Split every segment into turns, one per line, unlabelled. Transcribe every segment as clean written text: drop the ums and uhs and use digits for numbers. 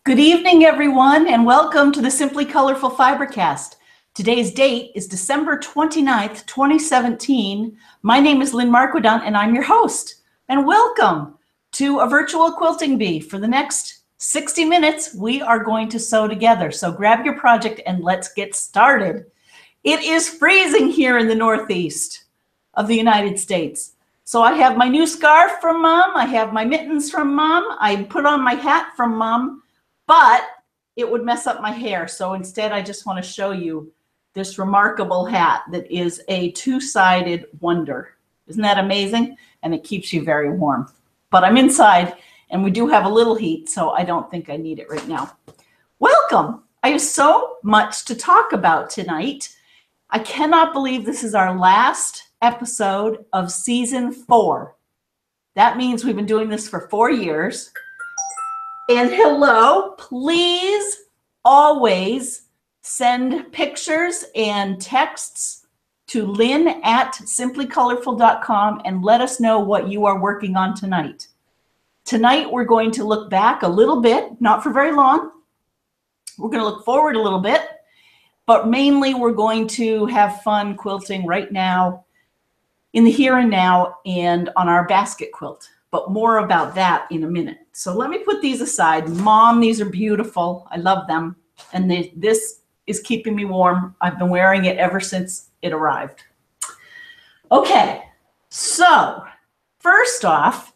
Good evening, everyone, and welcome to the Simply Colorful FiberCast. Today's date is December 29th, 2017. My name is Lynn and I'm your host. And welcome to a virtual quilting bee. For the next 60 minutes, we are going to sew together. So grab your project and let's get started. It is freezing here in the Northeast of the United States. So I have my new scarf from Mom. I have my mittens from Mom. I put on my hat from Mom. But it would mess up my hair. So instead, I just want to show you this remarkable hat that is a two-sided wonder. Isn't that amazing? And it keeps you very warm. But I'm inside and we do have a little heat, so I don't think I need it right now. Welcome. I have so much to talk about tonight. I cannot believe this is our last episode of season 4. That means we've been doing this for 4 years. And hello, please always send pictures and texts to Lynn at simplycolorful.com and let us know what you are working on tonight. Tonight, we're going to look back a little bit, not for very long. We're going to look forward a little bit, but mainly we're going to have fun quilting right now, in the here and now, and on our basket quilt. But more about that in a minute. So let me put these aside. Mom, these are beautiful. I love them. And this is keeping me warm. I've been wearing it ever since it arrived. Okay, so first off,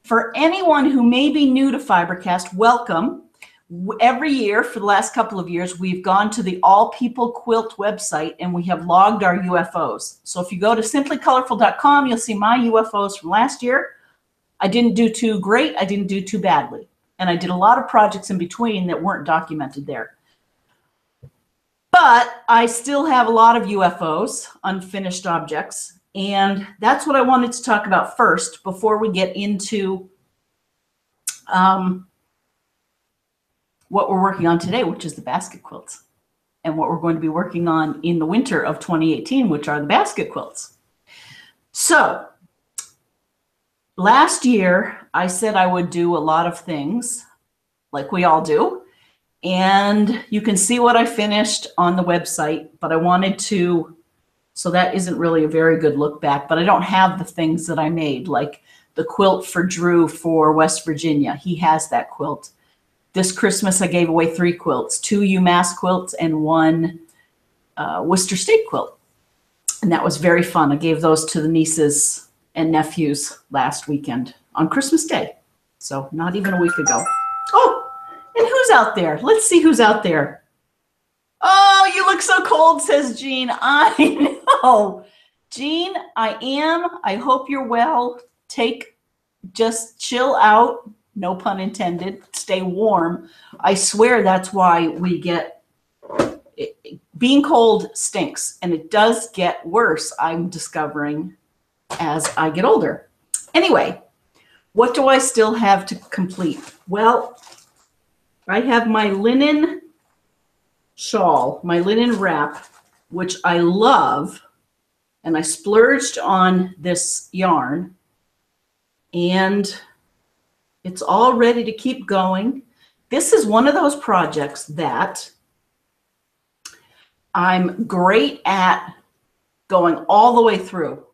for anyone who may be new to FiberCast, welcome. Every year for the last couple of years, we've gone to the All People Quilt website and we have logged our UFOs. So if you go to simplycolorful.com, you'll see my UFOs from last year. I didn't do too great. I didn't do too badly. And I did a lot of projects in between that weren't documented there. But I still have a lot of UFOs, unfinished objects. And that's what I wanted to talk about first before we get into what we're working on today, which is the basket quilts. And what we're going to be working on in the winter of 2018, which are the basket quilts. So last year, I said I would do a lot of things, like we all do, and you can see what I finished on the website, but I wanted to, so that isn't really a very good look back, but I don't have the things that I made, like the quilt for Drew for West Virginia. He has that quilt. This Christmas, I gave away 3 quilts, 2 UMass quilts and 1 Worcester State quilt, and that was very fun. I gave those to the nieces and nephews last weekend on Christmas Day. So not even a week ago. Oh, and who's out there? Let's see who's out there. Oh, you look so cold, says Jean. I know. Jean, I am. I hope you're well. Just chill out. No pun intended. Stay warm. I swear that's why we get, being cold stinks. And it does get worse, I'm discovering, as I get older. Anyway, what do I still have to complete? Well, I have my linen shawl, my linen wrap, which I love, and I splurged on this yarn, and it's all ready to keep going. This is one of those projects that I'm great at going all the way through.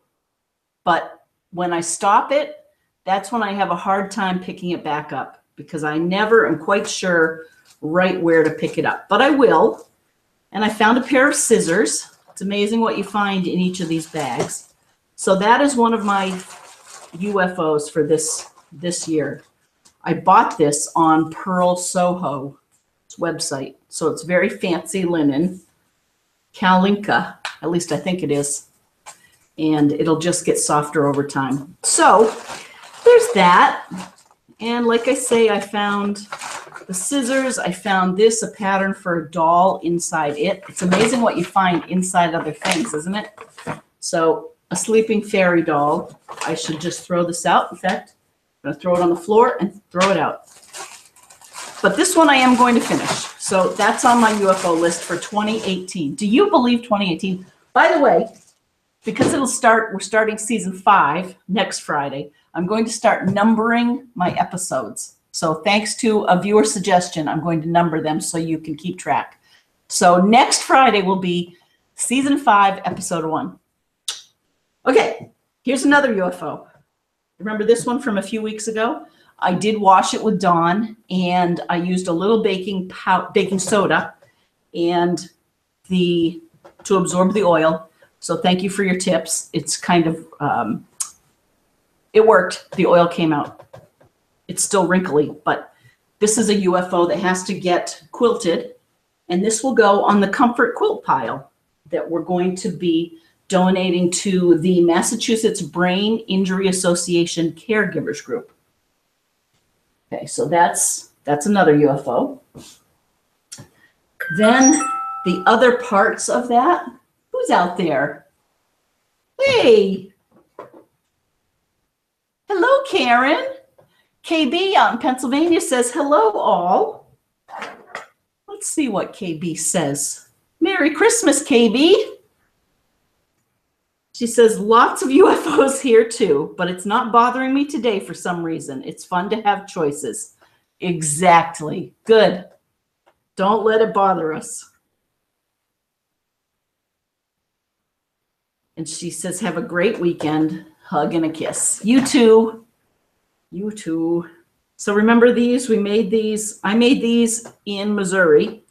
But when I stop it, that's when I have a hard time picking it back up because I never am quite sure right where to pick it up. But I will. And I found a pair of scissors. It's amazing what you find in each of these bags. So that is one of my UFOs for this year. I bought this on Pearl Soho's website. So it's very fancy linen. Kalinka, at least I think it is. And it'll just get softer over time. So there's that. And like I say, I found the scissors. I found this, a pattern for a doll inside it. It's amazing what you find inside other things, isn't it? So a sleeping fairy doll. I should just throw this out. In fact, I'm going to throw it on the floor and throw it out. But this one I am going to finish. So that's on my UFO list for 2018. Do you believe 2018? By the way, because we're starting season 5 next Friday, I'm going to start numbering my episodes. So thanks to a viewer suggestion, I'm going to number them so you can keep track. So next Friday will be season 5, episode 1. Okay, here's another UFO. Remember this one from a few weeks ago? I did wash it with Dawn, and I used a little baking soda and to absorb the oil. So thank you for your tips. It's kind of, it worked. The oil came out. It's still wrinkly, but this is a UFO that has to get quilted, and this will go on the comfort quilt pile that we're going to be donating to the Massachusetts Brain Injury Association Caregivers Group. Okay, so that's another UFO. Then the other parts of that, who's out there? Hey, hello, Karen. KB out in Pennsylvania says, hello, all. Let's see what KB says. Merry Christmas, KB. She says, lots of UFOs here too, but it's not bothering me today for some reason. It's fun to have choices. Exactly. Good. Don't let it bother us. And she says, have a great weekend. Hug and a kiss. You too. You too. So remember these? We made these. I made these in Missouri,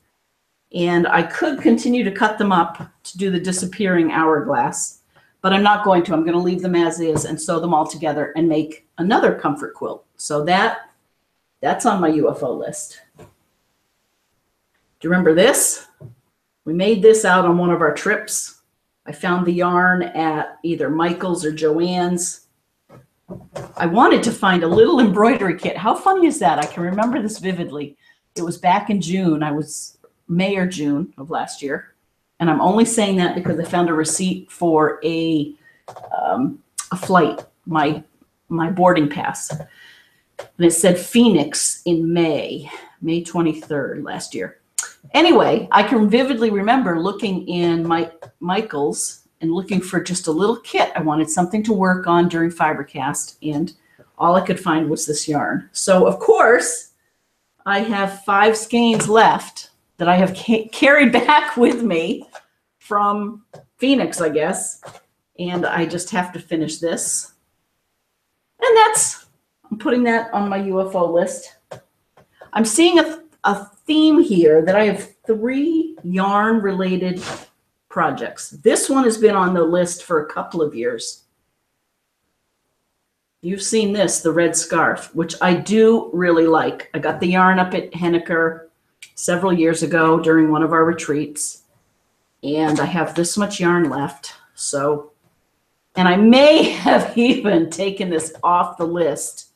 and I could continue to cut them up to do the disappearing hourglass, but I'm not going to. I'm going to leave them as is and sew them all together and make another comfort quilt. So that's on my UFO list. Do you remember this? We made this out on one of our trips. I found the yarn at either Michael's or Joann's. I wanted to find a little embroidery kit. How funny is that? I can remember this vividly. It was back in June. I was May or June of last year. And I'm only saying that because I found a receipt for a flight, my boarding pass. And it said Phoenix in May 23rd last year. Anyway, I can vividly remember looking in Michael's and looking for just a little kit. I wanted something to work on during FiberCast, and all I could find was this yarn. So, of course, I have 5 skeins left that I have carried back with me from Phoenix, I guess, and I just have to finish this. And I'm putting that on my UFO list. I'm seeing a theme here that I have 3 yarn-related projects. This one has been on the list for a couple of years. You've seen this, the red scarf, which I do really like. I got the yarn up at Henniker several years ago during one of our retreats, and I have this much yarn left. So, and I may have even taken this off the list,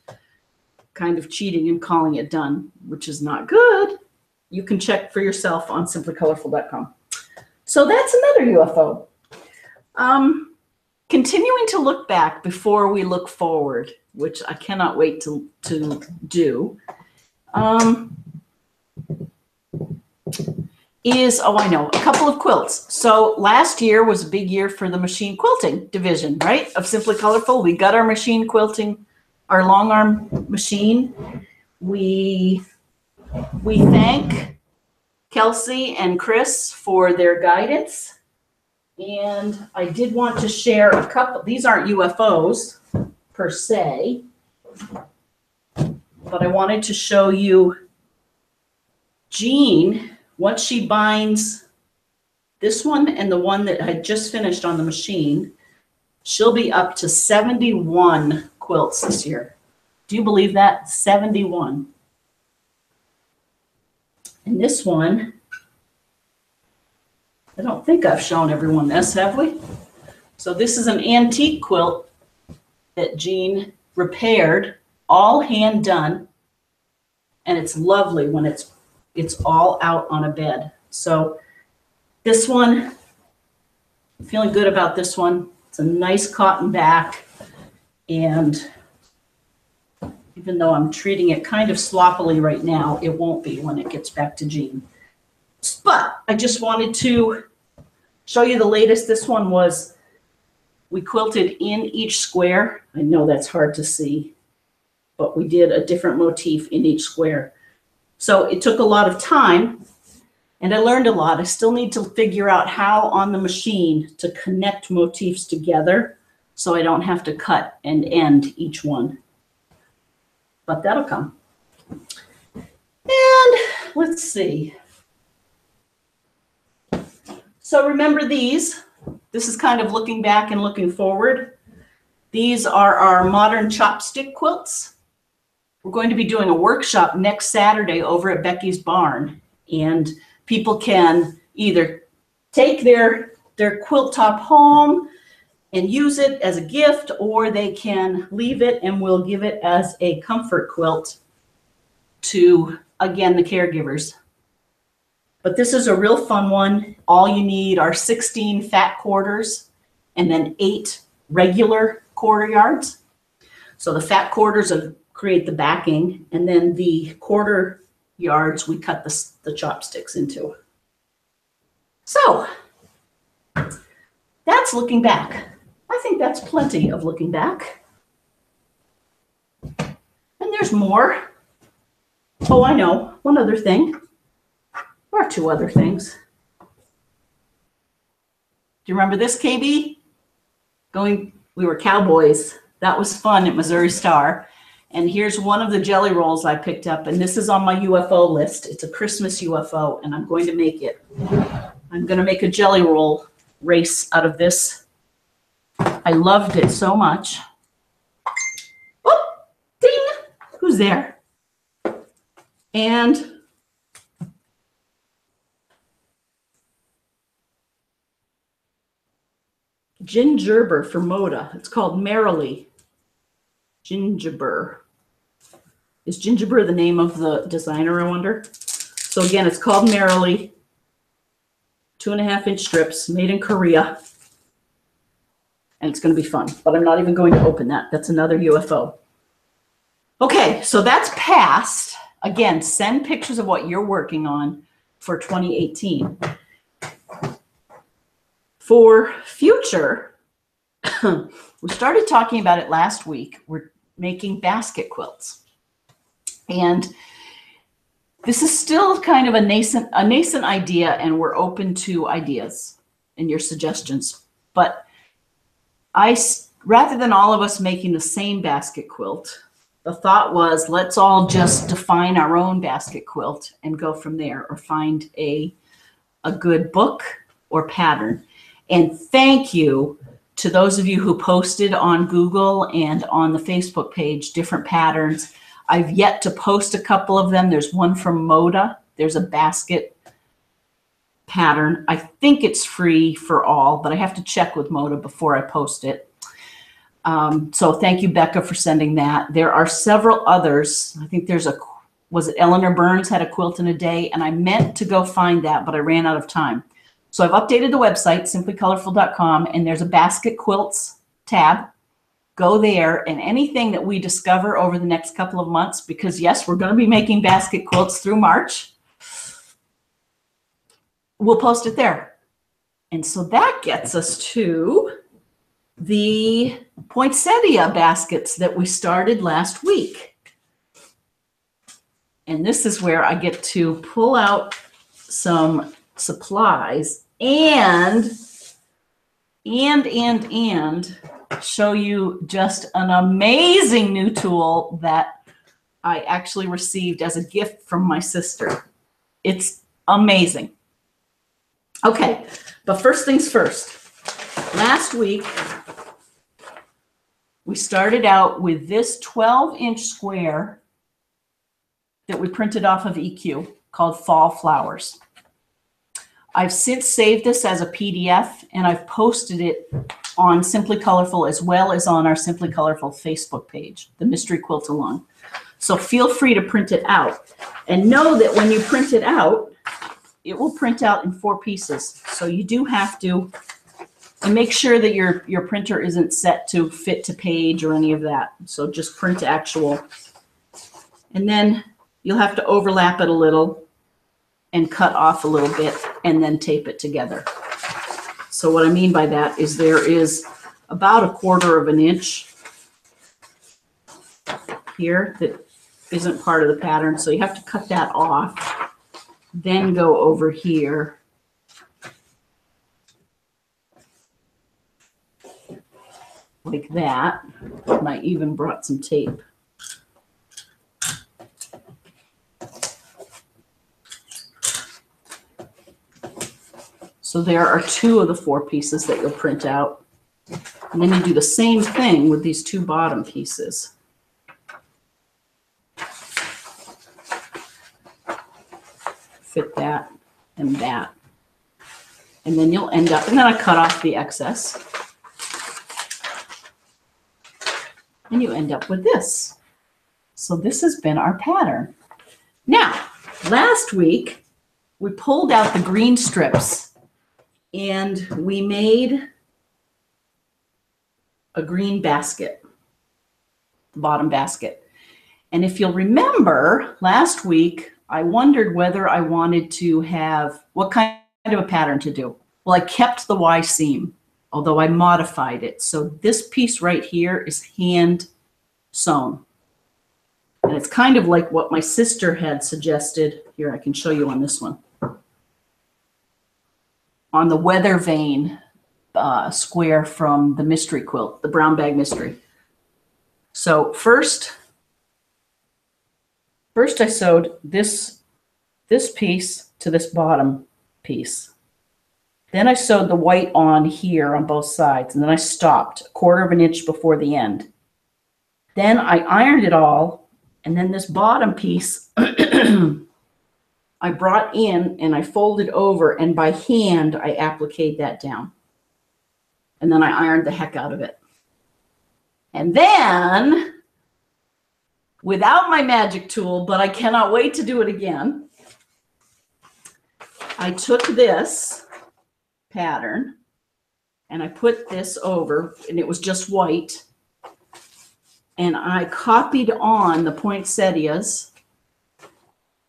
kind of cheating and calling it done, which is not good. You can check for yourself on simplycolorful.com. So that's another UFO. Continuing to look back before we look forward, which I cannot wait to do, is, I know, a couple of quilts. So last year was a big year for the machine quilting division, right, of Simply Colorful. We got our machine quilting, our long arm machine. We thank Kelsey and Chris for their guidance. And I did want to share a couple. These aren't UFOs per se, but I wanted to show you Jean, once she binds this one and the one that I just finished on the machine, she'll be up to 71 quilts this year. Do you believe that? 71. And this one, I don't think I've shown everyone this, have we? So this is an antique quilt that Jean repaired, all hand done, and it's lovely when it's all out on a bed. So this one, I'm feeling good about this one. It's a nice cotton back, and even though I'm treating it kind of sloppily right now, it won't be when it gets back to Jean. But I just wanted to show you the latest. This one we quilted in each square. I know that's hard to see. but we did a different motif in each square. So it took a lot of time, and I learned a lot. I still need to figure out how on the machine to connect motifs together so I don't have to cut and end each one. But that'll come. And let's see. So remember these. This is kind of looking back and looking forward. These are our modern chopstick quilts. We're going to be doing a workshop next Saturday over at Becky's Barn, and people can either take their quilt top home and use it as a gift, or they can leave it and we'll give it as a comfort quilt to, again, the caregivers. But this is a real fun one. All you need are 16 fat quarters and then 8 regular quarter yards. So the fat quarters create the backing, and then the quarter yards we cut the chopsticks into. So that's looking back. I think that's plenty of looking back. And there's more. Oh, I know. One other thing. Or 2 other things. Do you remember this, KB? We were cowboys. That was fun at Missouri Star. And here's one of the jelly rolls I picked up, and this is on my UFO list. It's a Christmas UFO, and I'm going to make it. I'm going to make a jelly roll race out of this. I loved it so much. Oh, ding! Who's there? And gingerbread for Moda. It's called Merrily. Gingerbread. Is gingerbread the name of the designer, I wonder? So again, it's called Merrily. 2.5-inch strips, made in Korea. And it's going to be fun, but I'm not even going to open that. That's another UFO. Okay, so that's past. Again, send pictures of what you're working on for 2018. For future, we started talking about it last week. We're making basket quilts. And this is still kind of a nascent idea, and we're open to ideas and your suggestions. But rather than all of us making the same basket quilt, the thought was, let's all just define our own basket quilt and go from there, or find a good book or pattern. And thank you to those of you who posted on Google and on the Facebook page different patterns. I've yet to post a couple of them. There's one from Moda. There's a basket pattern. I think it's free for all, but I have to check with Moda before I post it. So thank you, Becca, for sending that. There are several others. I think was it Eleanor Burns had a quilt in a day, and I meant to go find that, but I ran out of time. So I've updated the website, simplycolorful.com, and there's a basket quilts tab. Go there, and anything that we discover over the next couple of months, because yes, we're going to be making basket quilts through March, we'll post it there. And so that gets us to the poinsettia baskets that we started last week. And this is where I get to pull out some supplies and show you just an amazing new tool that I actually received as a gift from my sister. It's amazing. Okay, but first things first. Last week, we started out with this 12-inch square that we printed off of EQ called Fall Flowers. I've since saved this as a PDF, and I've posted it on Simply Colorful as well as on our Simply Colorful Facebook page, the Mystery Quilt Along. So feel free to print it out. And know that when you print it out, it will print out in 4 pieces. So you do have to, and make sure that your printer isn't set to fit to page or any of that. So just print actual. And then you'll have to overlap it a little and cut off a little bit and then tape it together. So what I mean by that is there is about 1/4 of an inch here that isn't part of the pattern. So you have to cut that off, then go over here. Like that. And I even brought some tape. So there are 2 of the 4 pieces that you'll print out. And then you do the same thing with these 2 bottom pieces. Fit that and that. And then you'll end up, and then I cut off the excess. And you end up with this. So this has been our pattern. Now, last week, we pulled out the green strips and we made a green basket, the bottom basket. And if you'll remember, last week, I wondered whether I wanted to have, what kind of a pattern to do. Well, I kept the Y seam, although I modified it. So this piece right here is hand sewn. And it's kind of like what my sister had suggested. Here, I can show you on this one. On the weather vane square from the mystery quilt, the brown bag mystery. So first I sewed this piece to this bottom piece. Then I sewed the white on here on both sides, and then I stopped 1/4 of an inch before the end. Then I ironed it all, and then this bottom piece I brought in and I folded over, and by hand I appliqued that down. And then I ironed the heck out of it. And then, without my magic tool, but I cannot wait to do it again, I took this pattern and I put this over, and it was just white, and I copied on the poinsettias,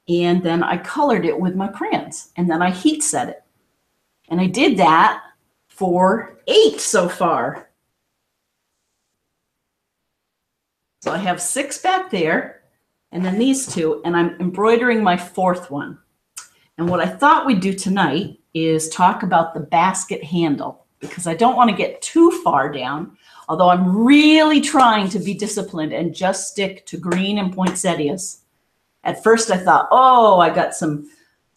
and then I colored it with my crayons, and then I heat set it. And I did that for 8 so far. So I have 6 back there, and then these 2, and I'm embroidering my 4th one. And what I thought we'd do tonight is talk about the basket handle, because I don't want to get too far down, although I'm really trying to be disciplined and just stick to green and poinsettias. At first I thought, oh, I got some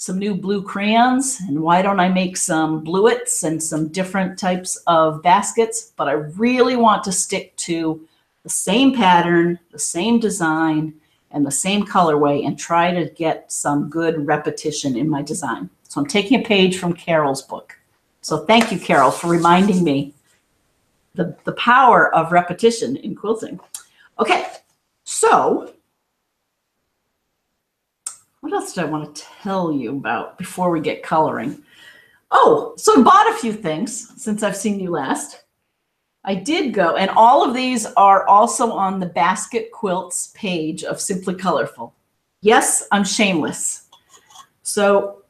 new blue crayons, and why don't I make some bluets and some different types of baskets? But I really want to stick to the same pattern, the same design, and the same colorway, and try to get some good repetition in my design. So I'm taking a page from Carol's book. So thank you, Carol, for reminding me the power of repetition in quilting. Okay, so what else did I want to tell you about before we get coloring? Oh, so I bought a few things since I've seen you last. I did go, and all of these are also on the Basket Quilts page of Simply Colorful. Yes, I'm shameless. So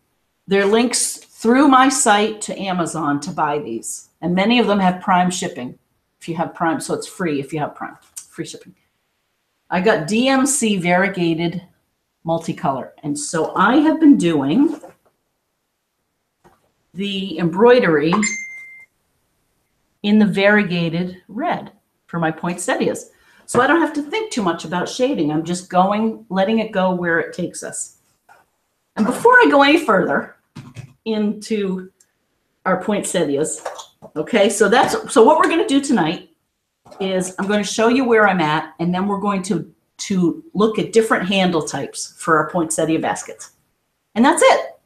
there are links through my site to Amazon to buy these, and many of them have Prime shipping. If you have Prime, so it's free if you have Prime, free shipping. I got DMC variegated multicolor, and so I have been doing the embroidery in the variegated red for my poinsettias. So I don't have to think too much about shading. I'm just going, letting it go where it takes us. And before I go any further into our poinsettias, okay, so what we're going to do tonight is I'm going to show you where I'm at, and then we're going to look at different handle types for our poinsettia baskets. And that's it.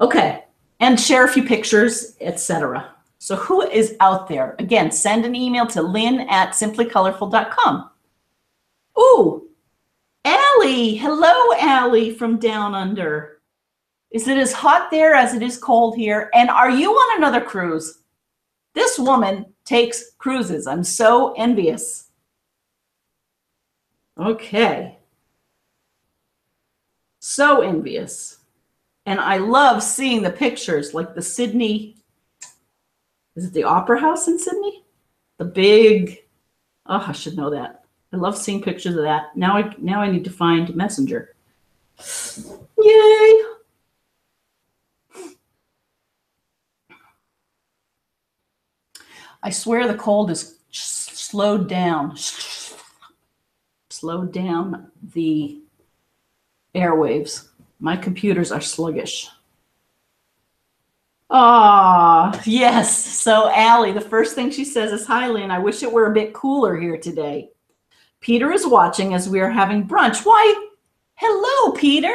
Okay, and share a few pictures, etc. So who is out there? Again, send an email to lynn@simplycolorful.com. Ooh, Allie. Hello, Allie from Down Under. Is it as hot there as it is cold here? And are you on another cruise? This woman takes cruises. I'm so envious. Okay. So envious. And I love seeing the pictures, like the Sydney. Is it the Opera House in Sydney? The big, oh, I should know that. I love seeing pictures of that. Now I need to find Messenger. Yay! I swear the cold is slowed down the airwaves. My computers are sluggish. Ah, yes. So Allie, the first thing she says is, "Hi, Lynn. I wish it were a bit cooler here today. Peter is watching as we are having brunch." Why, hello, Peter.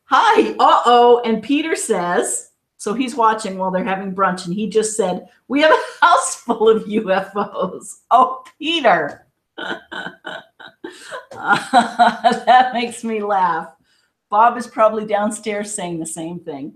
Hi. Uh-oh. And Peter says, so he's watching while they're having brunch, and he just said, "We have a house full of UFOs." Oh, Peter. That makes me laugh. Bob is probably downstairs saying the same thing.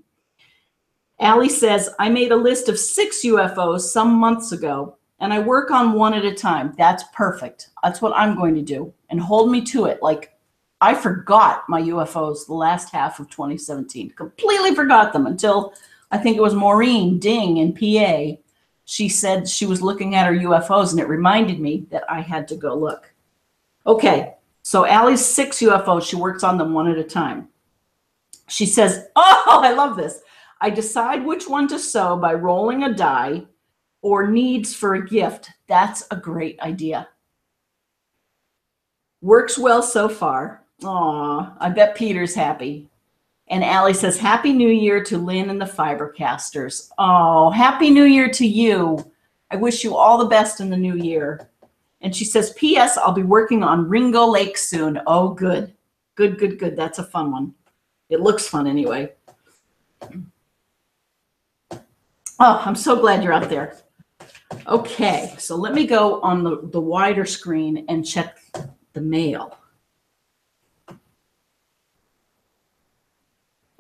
Allie says, "I made a list of 6 UFOs some months ago, and I work on one at a time." That's perfect. That's what I'm going to do. And hold me to it. Like, I forgot my UFOs the last half of 2017. Completely forgot them until I think it was Maureen Ding in PA. She said she was looking at her UFOs, and it reminded me that I had to go look. Okay, so Allie's 6 UFOs. She works on them one at a time. She says, oh, I love this. "I decide which one to sew by rolling a die or needs for a gift." That's a great idea. Works well so far. Aw, I bet Peter's happy. And Allie says, "Happy New Year to Lynn and the Fibercasters." Oh, Happy New Year to you. I wish you all the best in the new year. And she says, "P.S. I'll be working on Ringo Lake soon." Oh, good. Good, good, good. That's a fun one. It looks fun anyway. Oh, I'm so glad you're out there. Okay, so let me go on the wider screen and check the mail.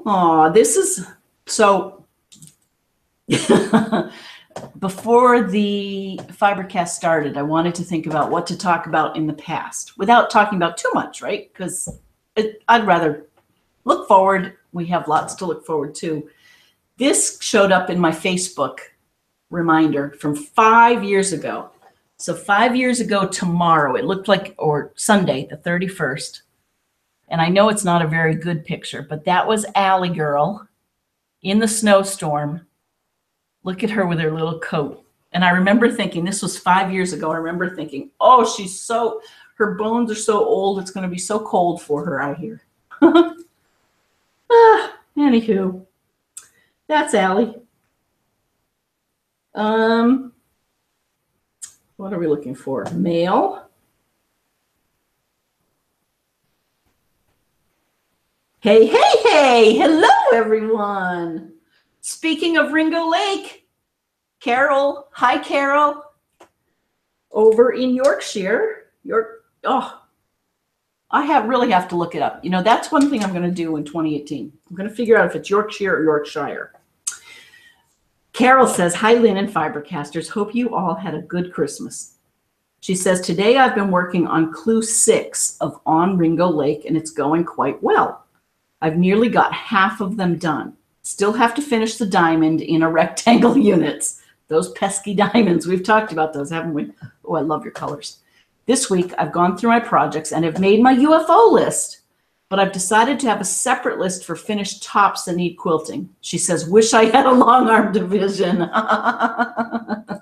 Oh, this is so. Before the Fibercast started, I wanted to think about what to talk about in the past without talking about too much, right? Because I'd rather look forward. We have lots to look forward to. This showed up in my Facebook reminder from 5 years ago. So 5 years ago tomorrow, it looked like, or Sunday, the 31st. And I know it's not a very good picture, but that was Allie girl in the snowstorm. Look at her with her little coat. And I remember thinking, this was 5 years ago. I remember thinking, oh, her bones are so old. It's going to be so cold for her out here. Anywho, that's Allie. What are we looking for? Mail. Hey, hey, hey. Hello, everyone. Speaking of Ringo Lake, Carol. Hi, Carol. Over in Yorkshire. I really have to look it up. You know, that's one thing I'm going to do in 2018. I'm going to figure out if it's Yorkshire or Yorkshire. Carol says, "Hi, Lynn and Fibercasters. Hope you all had a good Christmas." She says, "Today I've been working on clue 6 of On Ringo Lake, and it's going quite well. I've nearly got half of them done. Still have to finish the diamond in a rectangle units. Those pesky diamonds. We've talked about those, haven't we? Oh, I love your colors. This week, I've gone through my projects and have made my UFO list, but I've decided to have a separate list for finished tops that need quilting." She says, "Wish I had a long arm division." I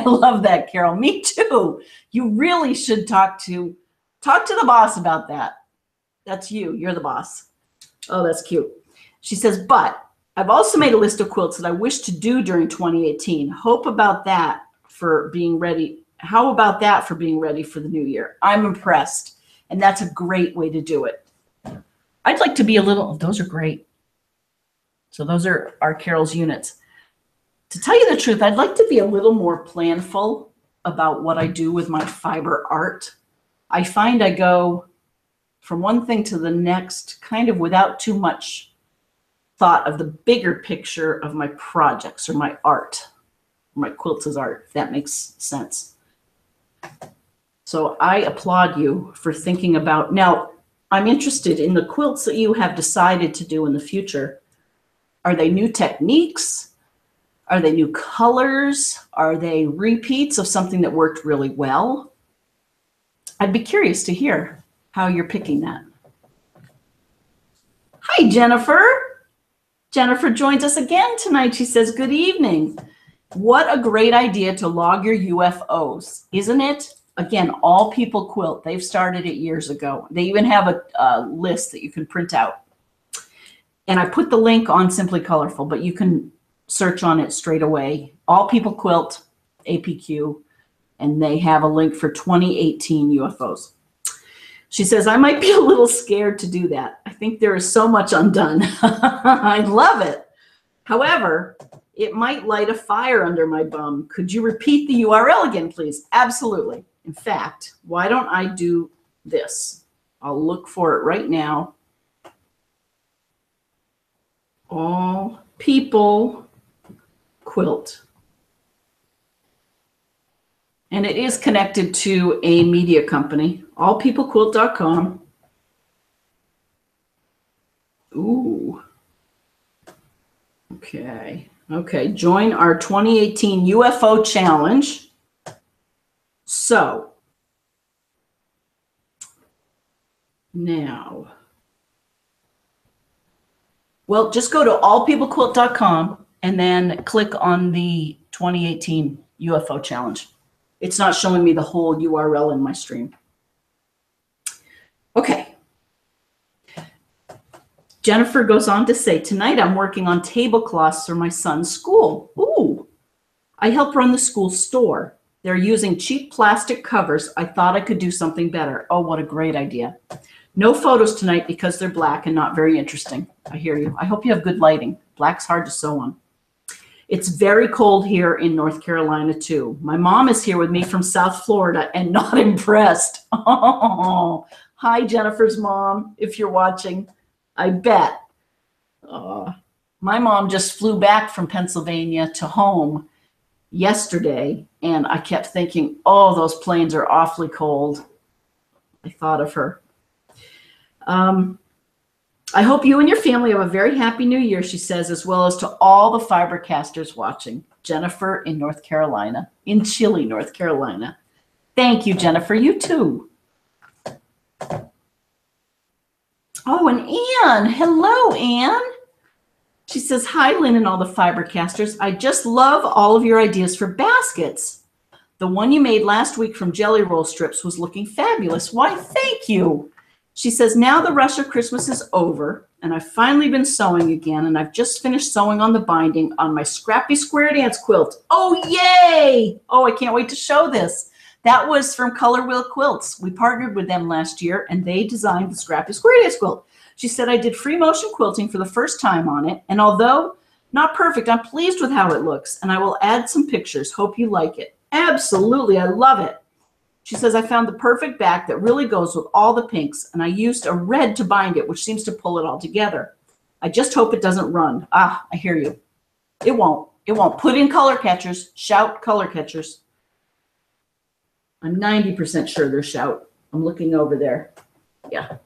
love that, Carol. Me too. You really should talk to the boss about that. That's you. You're the boss. Oh, that's cute. She says, "But I've also made a list of quilts that I wish to do during 2018. How about that for being ready for the new year?" I'm impressed. And that's a great way to do it. I'd like to be those are great. So those are our Carol's units. To tell you the truth, I'd like to be a little more planful about what I do with my fiber art. I find I go from one thing to the next kind of without too much thought of the bigger picture of my projects or my art, my quilts as art, if that makes sense. So I applaud you for thinking about, now I'm interested in the quilts that you have decided to do in the future. Are they new techniques? Are they new colors? Are they repeats of something that worked really well? I'd be curious to hear how you're picking that. Hi, Jennifer. Jennifer joins us again tonight. She says, good evening. What a great idea to log your UFOs, isn't it? Again, All People Quilt. They've started it years ago. They even have a list that you can print out. And I put the link on Simply Colorful, but you can search on it straight away. All People Quilt, APQ, and they have a link for 2018 UFOs. She says, I might be a little scared to do that. I think there is so much undone. I love it. However, it might light a fire under my bum. Could you repeat the URL again, please? Absolutely. In fact, why don't I do this? I'll look for it right now. All People Quilt. And it is connected to a media company, allpeoplequilt.com. Ooh. Okay. Okay. Join our 2018 UFO challenge. So now, well, just go to allpeoplequilt.com and then click on the 2018 UFO challenge. It's not showing me the whole URL in my stream. Okay. Jennifer goes on to say, tonight I'm working on tablecloths for my son's school. Ooh. I help run the school store. They're using cheap plastic covers. I thought I could do something better. Oh, what a great idea. No photos tonight because they're black and not very interesting. I hear you. I hope you have good lighting. Black's hard to sew on. It's very cold here in North Carolina, too. My mom is here with me from South Florida and not impressed. Oh, hi, Jennifer's mom, if you're watching. I bet. My mom just flew back from Pennsylvania to home yesterday, and I kept thinking, oh, those planes are awfully cold. I thought of her. I hope you and your family have a very happy new year, she says, as well as to all the Fibercasters watching. Jennifer in North Carolina, in chilly North Carolina. Thank you, Jennifer. You too. Oh, and Anne. Hello, Anne. She says, hi, Lynn and all the Fibercasters. I just love all of your ideas for baskets. The one you made last week from jelly roll strips was looking fabulous. Why, thank you. She says, now the rush of Christmas is over, and I've finally been sewing again, and I've just finished sewing on the binding on my Scrappy Square Dance quilt. Oh, yay! Oh, I can't wait to show this. That was from Color Wheel Quilts. We partnered with them last year, and they designed the Scrappy Square Dance quilt. She said, I did free motion quilting for the first time on it, and although not perfect, I'm pleased with how it looks, and I will add some pictures. Hope you like it. Absolutely, I love it. She says, I found the perfect back that really goes with all the pinks, and I used a red to bind it, which seems to pull it all together. I just hope it doesn't run. Ah, I hear you. It won't. It won't. Put in color catchers. Shout color catchers. I'm 90% sure they're shout. I'm looking over there. Yeah.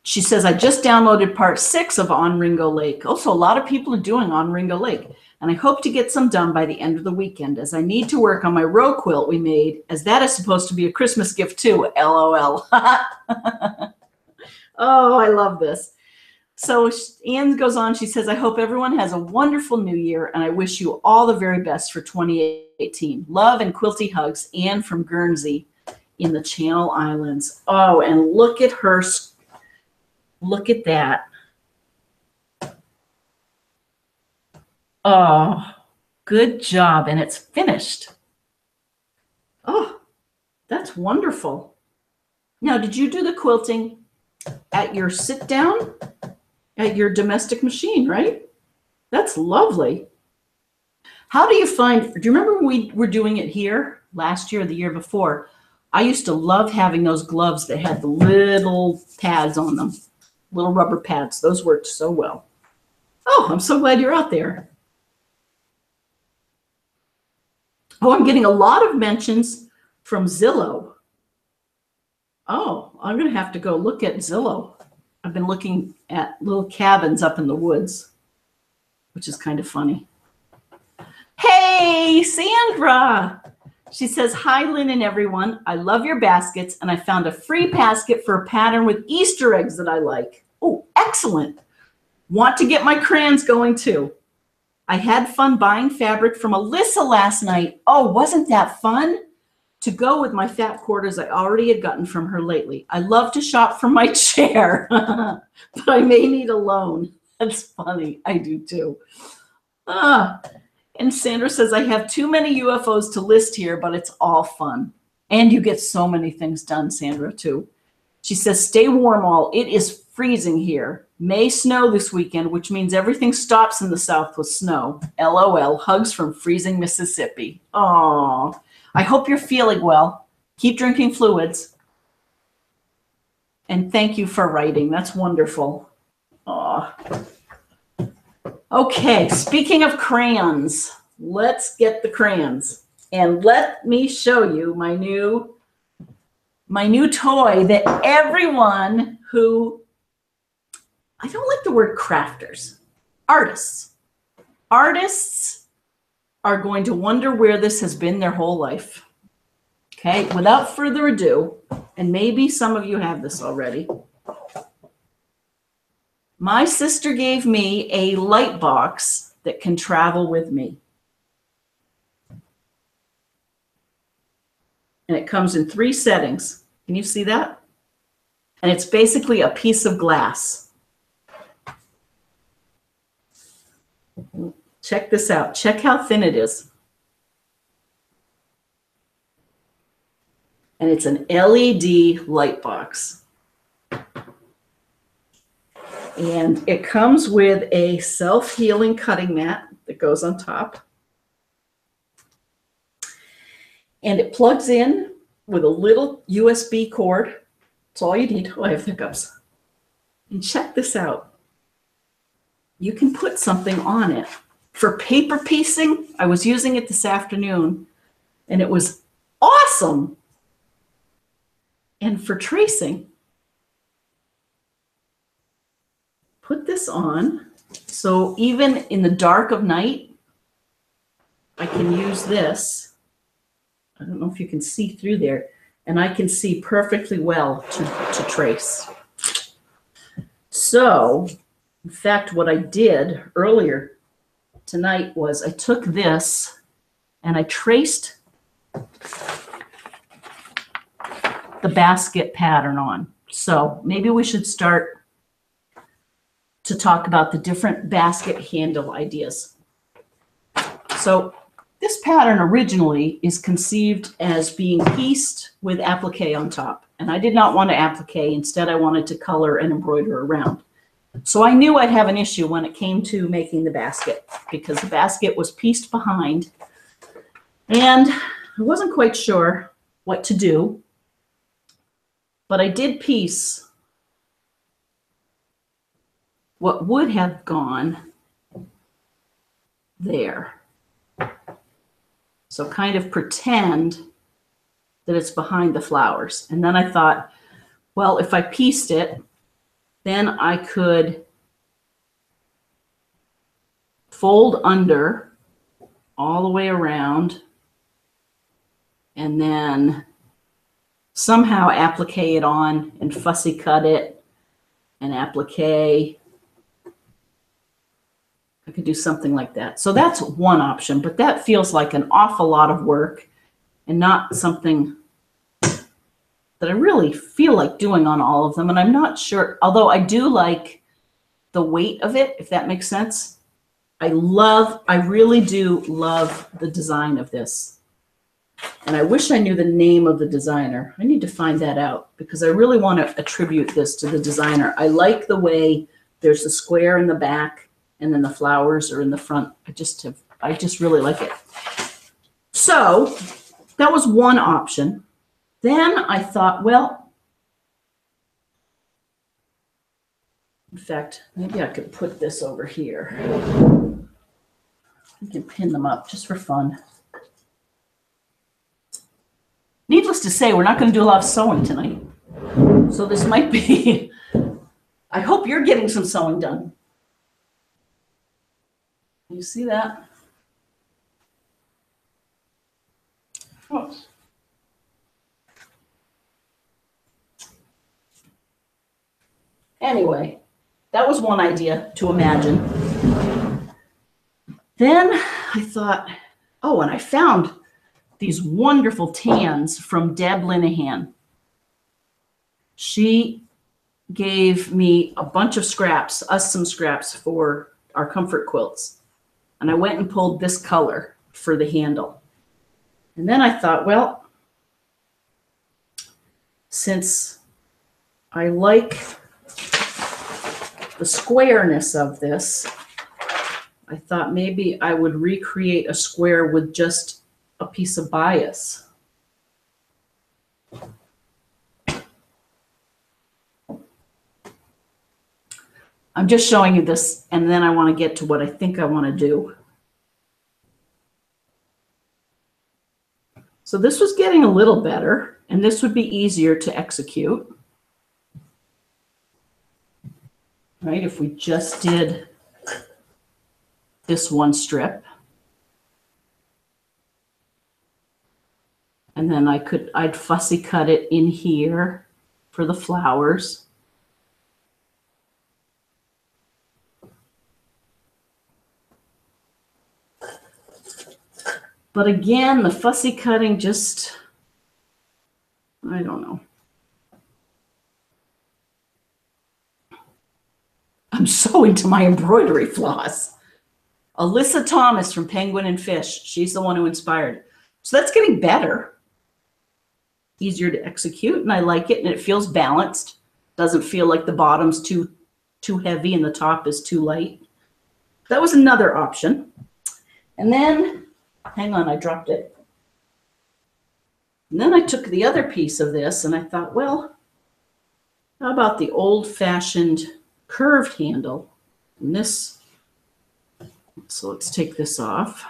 She says, I just downloaded part 6 of On Ringo Lake. Also, a lot of people are doing On Ringo Lake. And I hope to get some done by the end of the weekend, as I need to work on my row quilt we made, as that is supposed to be a Christmas gift too, LOL. Oh, I love this. So Anne goes on, she says, I hope everyone has a wonderful new year, and I wish you all the very best for 2018. Love and quilty hugs, Anne from Guernsey in the Channel Islands. Oh, and look at her. Look at that. Oh, good job. And it's finished. Oh, that's wonderful. Now, did you do the quilting at your sit down at your domestic machine, right? That's lovely. How do you find, do you remember when we were doing it here last year or the year before? I used to love having those gloves that had the little pads on them, little rubber pads. Those worked so well. Oh, I'm so glad you're out there. Oh, I'm getting a lot of mentions from Zillow. Oh, I'm going to have to go look at Zillow. I've been looking at little cabins up in the woods, which is kind of funny. Hey, Sandra. She says, hi, Lynn and everyone. I love your baskets, and I found a free basket for a pattern with Easter eggs that I like. Oh, excellent. Want to get my crayons going too. I had fun buying fabric from Alyssa last night. Oh, wasn't that fun? To go with my fat quarters I already had gotten from her lately. I love to shop from my chair, but I may need a loan. That's funny. I do too. And Sandra says, I have too many UFOs to list here, but it's all fun. And you get so many things done, Sandra, too. She says, stay warm all. It is freezing here. May snow this weekend, which means everything stops in the South with snow. LOL. Hugs from freezing Mississippi. Oh, I hope you're feeling well. Keep drinking fluids. And thank you for writing. That's wonderful. Oh. Okay, speaking of crayons, let's get the crayons. And let me show you my new toy that everyone who, I don't like the word crafters, artists are going to wonder where this has been their whole life. Okay, without further ado, and maybe some of you have this already, my sister gave me a light box that can travel with me. And it comes in 3 settings. Can you see that? And it's basically a piece of glass. Check this out. Check how thin it is. And it's an LED light box. And it comes with a self-healing cutting mat that goes on top. And it plugs in with a little USB cord. That's all you need. Oh, I have hiccups. And check this out. You can put something on it. For paper piecing, I was using it this afternoon, and it was awesome. And for tracing, put this on, so even in the dark of night, I can use this. I don't know if you can see through there, and I can see perfectly well to trace. So, in fact, what I did earlier tonight was I took this and I traced the basket pattern on. So maybe we should start to talk about the different basket handle ideas. So this pattern originally is conceived as being pieced with applique on top. And I did not want to applique. Instead, I wanted to color and embroider around. So I knew I'd have an issue when it came to making the basket, because the basket was pieced behind. And I wasn't quite sure what to do. But I did piece what would have gone there. So kind of pretend that it's behind the flowers. And then I thought, well, if I pieced it, then I could fold under all the way around and then somehow applique it on and fussy cut it and applique. I could do something like that. So that's one option, but that feels like an awful lot of work and not something that I really feel like doing on all of them. And I'm not sure, although I do like the weight of it, if that makes sense. I really do love the design of this. And I wish I knew the name of the designer. I need to find that out because I really want to attribute this to the designer. I like the way there's a square in the back and then the flowers are in the front. I just really like it. So that was one option. Then I thought, well, in fact, maybe I could put this over here. I can pin them up just for fun. Needless to say, we're not going to do a lot of sewing tonight. So this might be, I hope you're getting some sewing done. You see that? Oh. Anyway, that was one idea to imagine. Then I thought, oh, and I found these wonderful tans from Deb Linehan. She gave me a bunch of scraps, some scraps for our comfort quilts. And I went and pulled this color for the handle. And then I thought, well, since I like the squareness of this, I thought maybe I would recreate a square with just a piece of bias. I'm just showing you this, and then I want to get to what I think I want to do. So this was getting a little better, and this would be easier to execute. Right, if we just did this one strip. And then I'd fussy cut it in here for the flowers. But again, the fussy cutting just, I don't know. I'm so into my embroidery floss. Alyssa Thomas from Penguin and Fish. She's the one who inspired. So that's getting better. Easier to execute, and I like it, and it feels balanced. Doesn't feel like the bottom's too heavy and the top is too light. That was another option. And then, hang on, I dropped it. And then I took the other piece of this and I thought, well, how about the old-fashioned curved handle? And this, so let's take this off.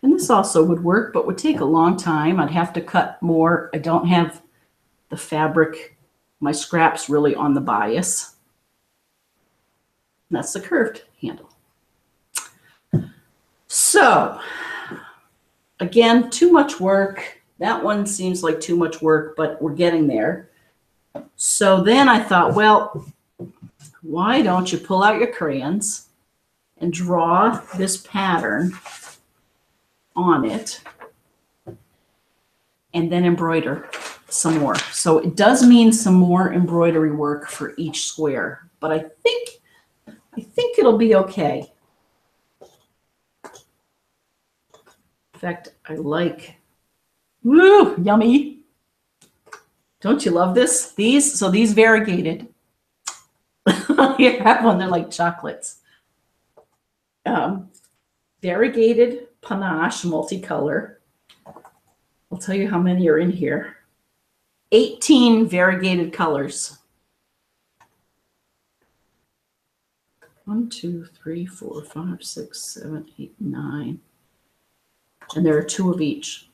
And this also would work, but would take a long time. I'd have to cut more. I don't have the fabric, my scraps really on the bias. And that's the curved handle. So, again, too much work. That one seems like too much work, but we're getting there. So then I thought, well, why don't you pull out your crayons and draw this pattern on it and then embroider some more. So it does mean some more embroidery work for each square, but I think it'll be okay. In fact, I like, woo, yummy. Don't you love this? These variegated. You have one, they're like chocolates. Variegated panache multicolor. I'll tell you how many are in here. 18 variegated colors. 1, 2, 3, 4, 5, 6, 7, 8, 9. And there are 2 of each.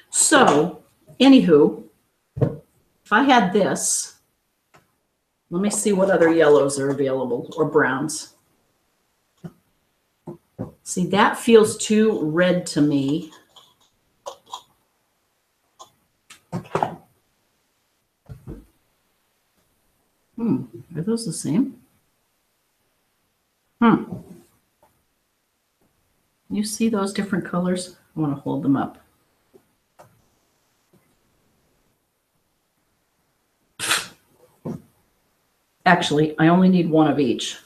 So, anywho, if I had this, let me see what other yellows are available, or browns. See, that feels too red to me. Are those the same? You see those different colors? I want to hold them up. Actually, I only need 1 of each.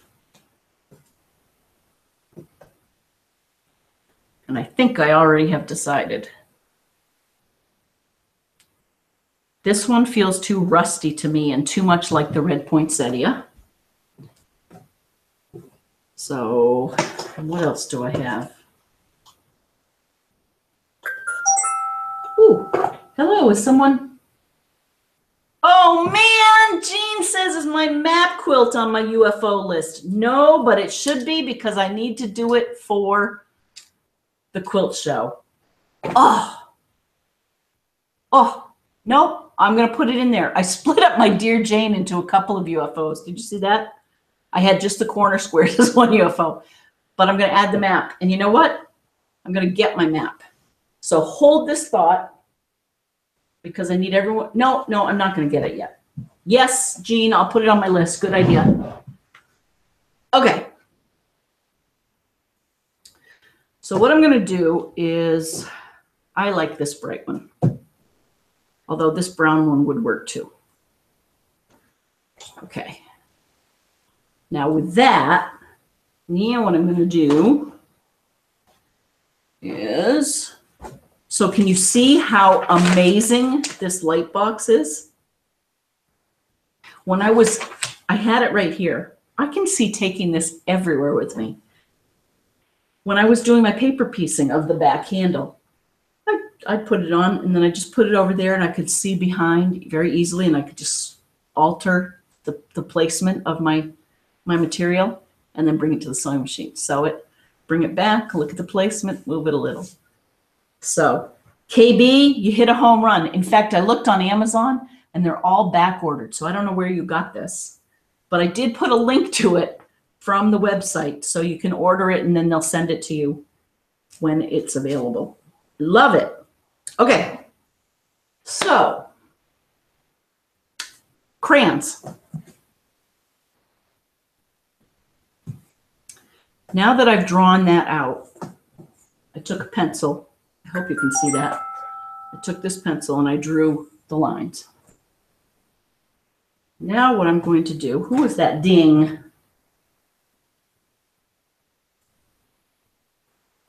And I think I already have decided. This one feels too rusty to me and too much like the red poinsettia. So, what else do I have? Ooh, hello, is someone? Oh man, Jean says, is my map quilt on my UFO list? No, but it should be because I need to do it for the quilt show. Oh, nope, I'm going to put it in there. I split up my Dear Jane into a couple of UFOs. Did you see that? I had just the corner squares as one UFO, but I'm going to add the map. And you know what? I'm going to get my map. So hold this thought because I need everyone. No, I'm not going to get it yet. Yes, Jean, I'll put it on my list. Good idea. Okay. So what I'm going to do is, I like this bright one, although this brown one would work too. Okay. Now with that, what I'm going to do is, so can you see how amazing this light box is? When I had it right here. I can see taking this everywhere with me. When I was doing my paper piecing of the back handle, I put it on and then I just put it over there and I could see behind very easily and I could just alter the placement of my material and then bring it to the sewing machine. Sew it, bring it back, look at the placement, move it a little. So KB, you hit a home run. In fact, I looked on Amazon and they're all back ordered. So I don't know where you got this, but I did put a link to it from the website so you can order it and then they'll send it to you when it's available. Love it. Okay. So crayons. Now that I've drawn that out, I took a pencil. I hope you can see that. I took this pencil and I drew the lines. Now what I'm going to do, who is that ding?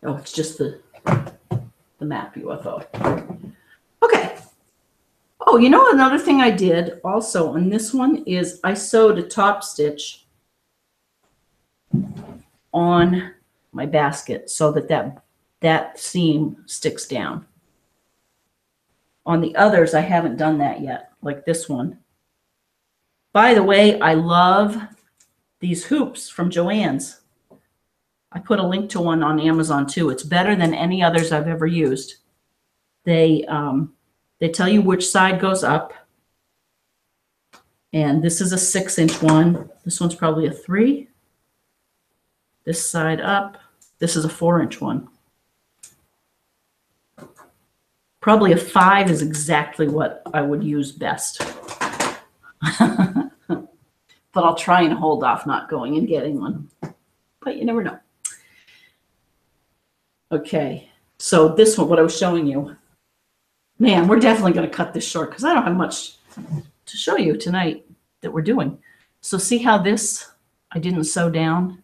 Oh, it's just the map UFO. Okay. Oh, you know another thing I did also on this one is I sewed a top stitch on my basket so that seam sticks down. On the others, I haven't done that yet, like this one. By the way, I love these hoops from Joann's. I put a link to one on Amazon too. It's better than any others I've ever used. They tell you which side goes up. And this is a 6-inch one. This one's probably a 3. This side up. This is a 4-inch one. Probably a 5 is exactly what I would use best. But I'll try and hold off not going and getting one. But you never know. Okay, so this one, what I was showing you. Man, we're definitely going to cut this short because I don't have much to show you tonight that we're doing. So see how this, I didn't sew down.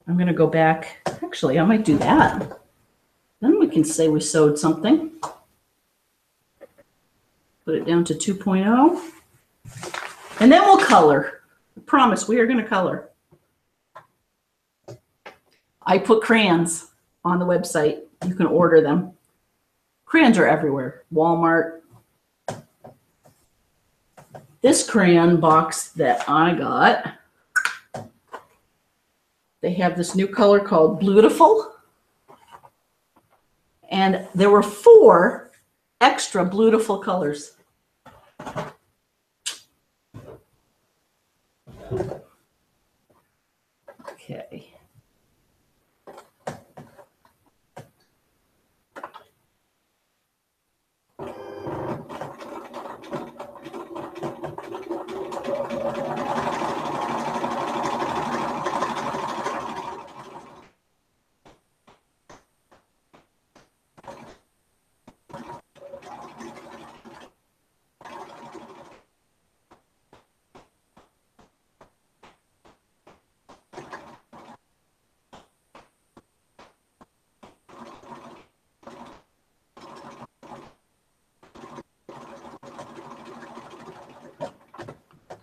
I'm going to go back. Actually, I might do that. Then we can say we sewed something. Put it down to 2.0. And then we'll color. I promise we are going to color. I put crayons on the website. You can order them. Crayons are everywhere. Walmart. This crayon box that I got, they have this new color called Beautiful. And there were 4 extra Beautiful colors. Okay.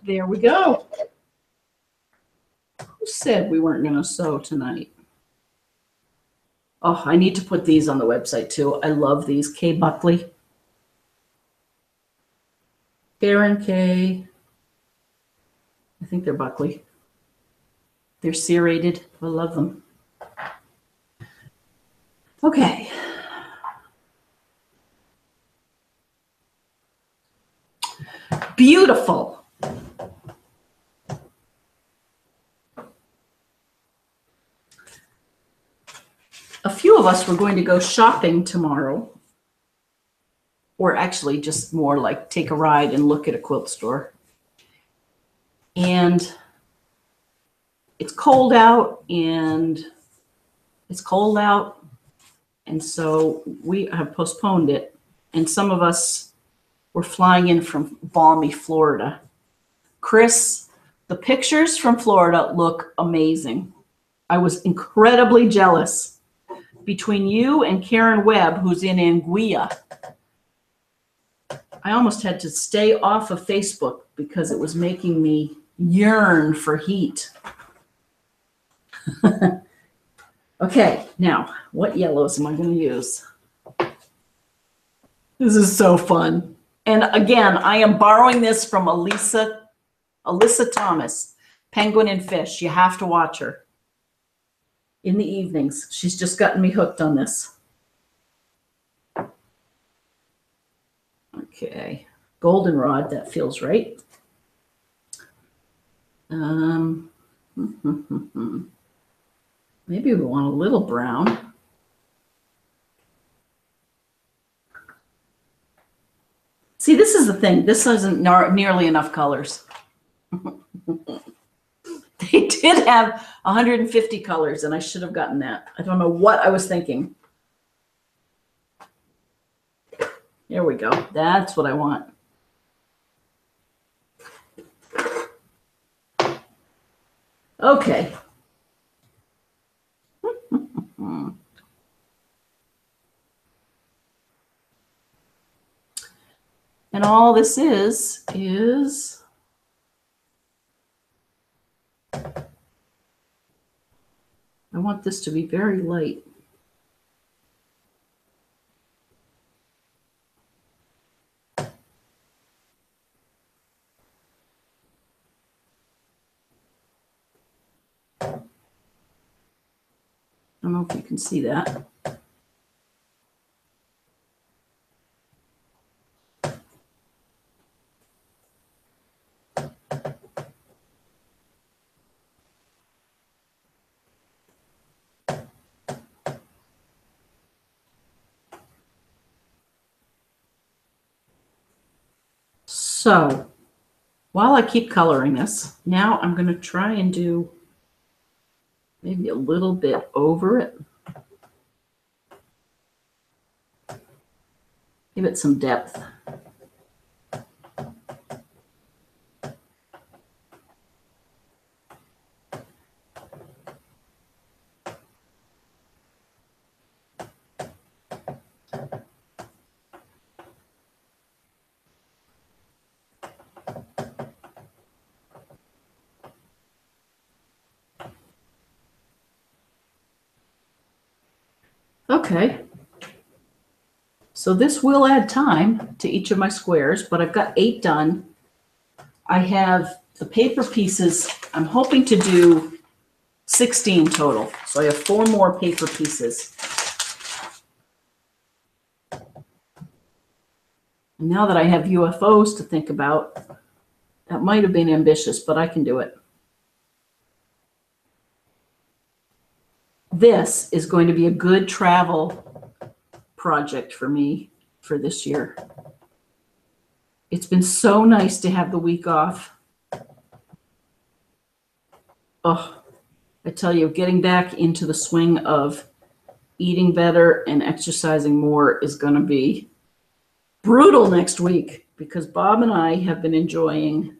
There we go. Who said we weren't going to sew tonight? Oh, I need to put these on the website too. I love these. K. Buckley. Karen K. I think they're Buckley. They're serrated. I love them. Okay. Beautiful. A few of us were going to go shopping tomorrow, or actually just more like take a ride and look at a quilt store. And it's cold out, and so we have postponed it. And some of us were flying in from balmy Florida. Chris, the pictures from Florida look amazing. I was incredibly jealous. Between you and Karen Webb, who's in Anguilla, I almost had to stay off of Facebook because it was making me yearn for heat. Okay, now, what yellows am I going to use? This is so fun. And again, I am borrowing this from Alyssa Thomas, Penguin and Fish. You have to watch her in the evenings. She's just gotten me hooked on this. Okay, goldenrod, that feels right. Maybe we want a little brown. See, this is the thing. This isn't nearly enough colors. They did have 150 colors, and I should have gotten that. I don't know what I was thinking. Here we go. That's what I want. Okay. And all this is I want this to be very light. I don't know if you can see that. So while I keep coloring this, now I'm going to try and do maybe a little bit over it. Give it some depth. Okay, so this will add time to each of my squares, but I've got 8 done. I have the paper pieces. I'm hoping to do 16 total, so I have 4 more paper pieces. And now that I have UFOs to think about, that might have been ambitious, but I can do it. This is going to be a good travel project for me for this year. It's been so nice to have the week off. Oh, I tell you, getting back into the swing of eating better and exercising more is going to be brutal next week because Bob and I have been enjoying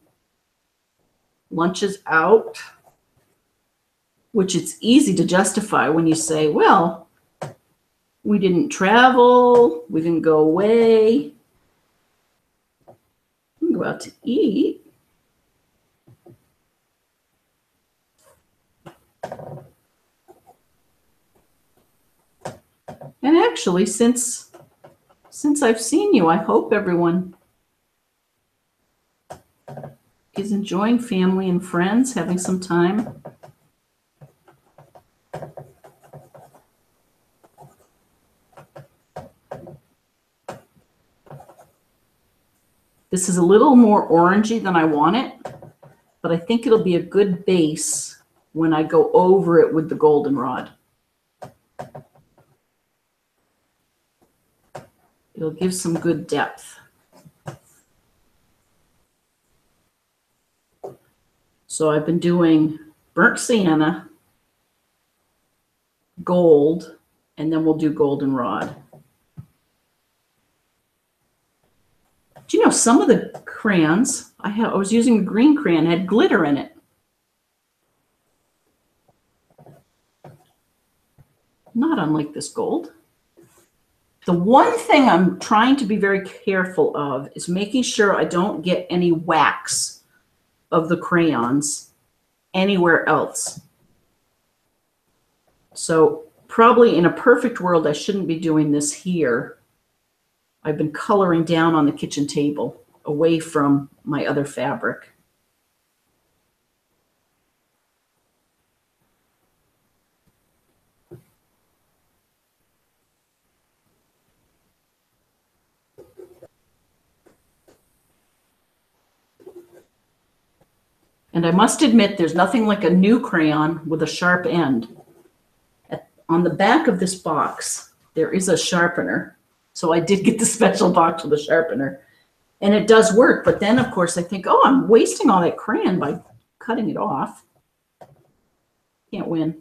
lunches out, which it's easy to justify when you say, well, we didn't travel, we didn't go away, we can go out to eat. And actually, since I've seen you, I hope everyone is enjoying family and friends, having some time. This is a little more orangey than I want it, but I think it'll be a good base when I go over it with the goldenrod. It'll give some good depth. So I've been doing burnt sienna, gold, and then we'll do goldenrod. Do you know some of the crayons, I was using a green crayon, had glitter in it. Not unlike this gold. The one thing I'm trying to be very careful of is making sure I don't get any wax of the crayons anywhere else. So probably in a perfect world, I shouldn't be doing this here. I've been coloring down on the kitchen table away from my other fabric. And I must admit, there's nothing like a new crayon with a sharp end. On the back of this box, there is a sharpener. So I did get the special box with a sharpener. And it does work. But then, of course, I think, oh, I'm wasting all that crayon by cutting it off. Can't win.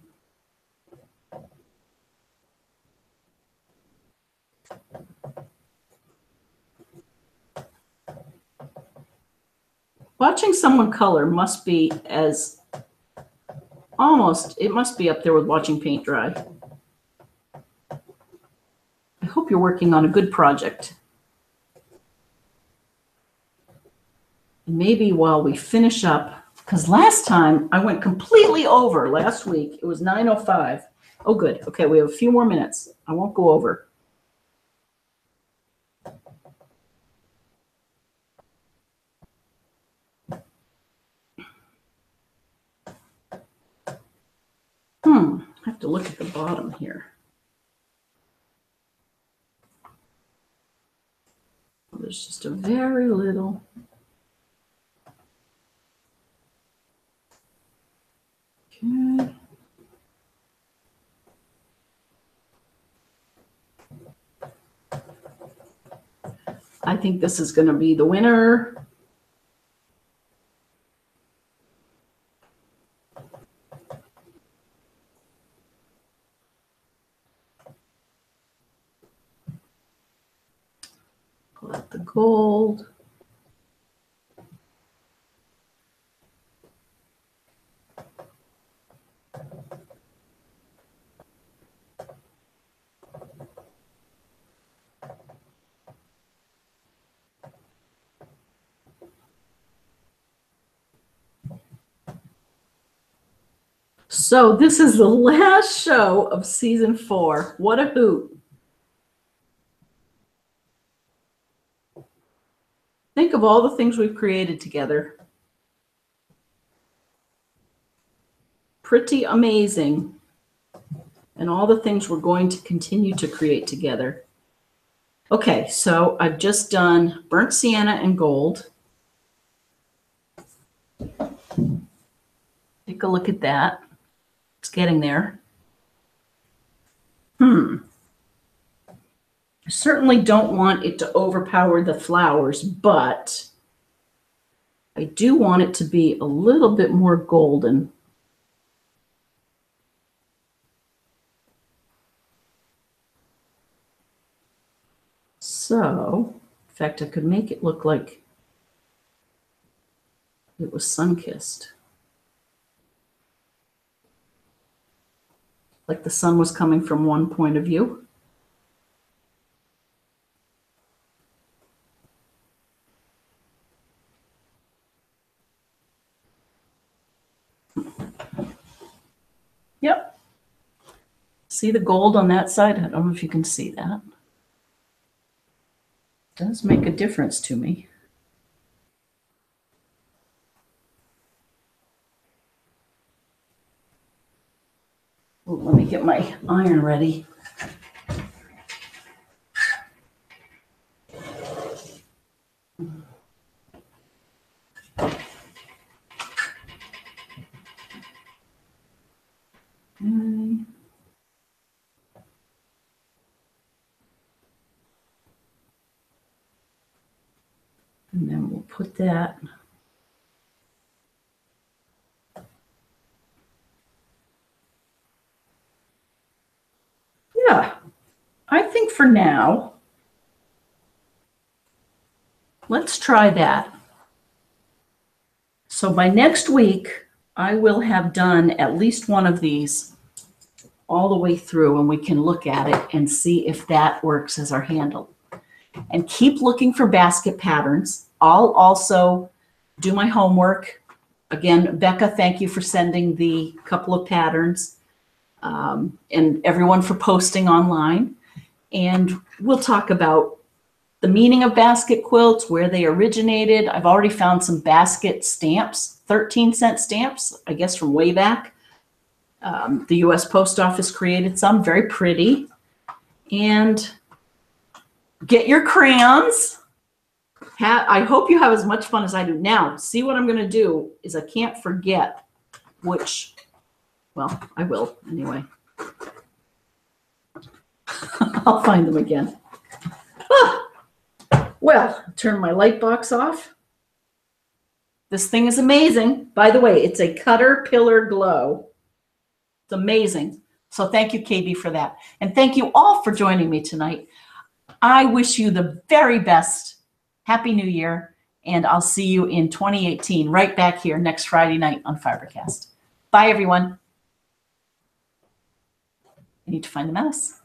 Watching someone color must be it must be up there with watching paint dry. I hope you're working on a good project. And maybe while we finish up, because last time I went completely over last week. It was 9:05. Oh, good. Okay, we have a few more minutes. I won't go over. I have to look at the bottom here. There's just a very little. Okay. I think this is going to be the winner. Pull out the gold. So this is the last show of season 4. What a hoot. Think of all the things we've created together. Pretty amazing. And all the things we're going to continue to create together. Okay, so I've just done burnt sienna and gold. Take a look at that. It's getting there. I certainly don't want it to overpower the flowers, but I do want it to be a little bit more golden. So, in fact, I could make it look like it was sun-kissed. Like the sun was coming from one point of view. Yep. See the gold on that side? I don't know if you can see that. It does make a difference to me. Oh, let me get my iron ready. And then we'll put that. Yeah, I think for now, let's try that. So by next week, I will have done at least one of these all the way through, and we can look at it and see if that works as our handle. And keep looking for basket patterns. I'll also do my homework. Again, Becca, thank you for sending the couple of patterns, and everyone for posting online. And we'll talk about the meaning of basket quilts, where they originated. I've already found some basket stamps, 13-cent stamps, I guess from way back. The US Post Office created some, very pretty. And get your crayons. I hope you have as much fun as I do. Now, see what I'm going to do is I can't forget which, well, I will anyway. I'll find them again. Ah, well, turn my light box off. This thing is amazing. By the way, it's a Cutter Pillar Glow. It's amazing. So thank you, KB, for that. And thank you all for joining me tonight. I wish you the very best. Happy New Year. And I'll see you in 2018 right back here next Friday night on FiberCast. Bye, everyone. I need to find the mouse.